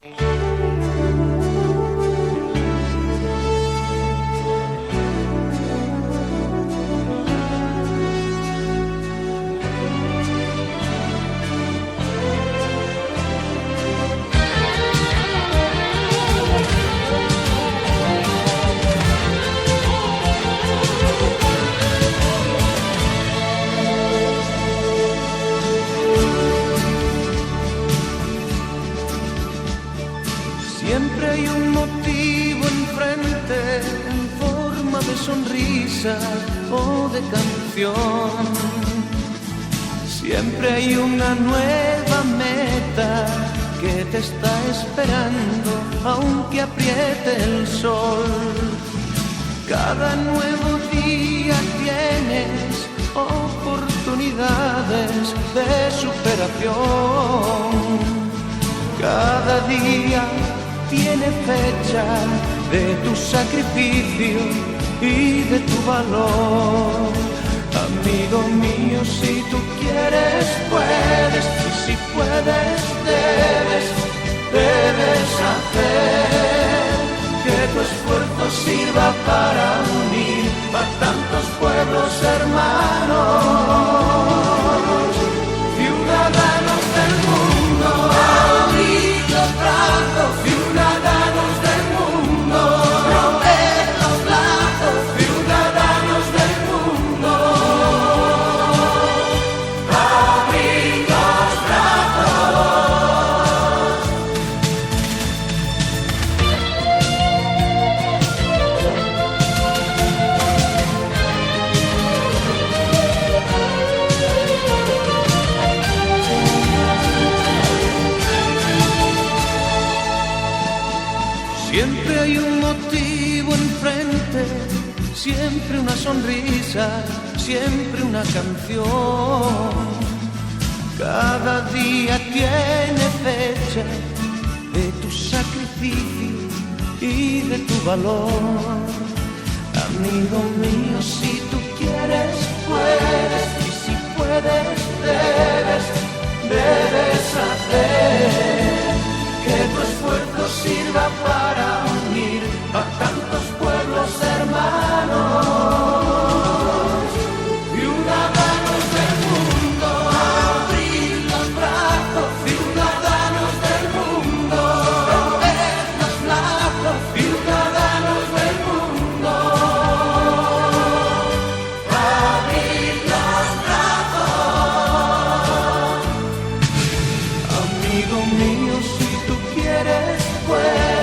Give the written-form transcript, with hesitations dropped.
Siempre hay un motivo enfrente en forma de sonrisa o de canción. Siempre hay una nueva meta que te está esperando aunque apriete el sol. Cada nuevo día tienes oportunidades de superación. Cada día tiene fecha de tu sacrificio y de tu valor. Amigo mío, si tú quieres, puedes, y si puedes, debes hacer que tu esfuerzo sirva para unir a tantos pueblos hermanos, ciudadanos del mundo. Abrid los brazos, ciudadanos del mundo. Romped los lazos, ciudadanos del mundo. Abrid los brazos. Siempre hay un motivo enfrente, siempre una sonrisa, siempre una canción. Cada día tiene fecha de tu sacrificio y de tu valor. Amigo mío, si tú quieres, puedes, y si puedes, debes hacer que tu esfuerzo sirva para unir a tantos pueblos hermanos, ciudadanos del mundo. Abrid los brazos, ciudadanos del mundo. Romped los lazos, ciudadanos del mundo. Abrid los brazos. Amigo mío, si tú quieres, puedes.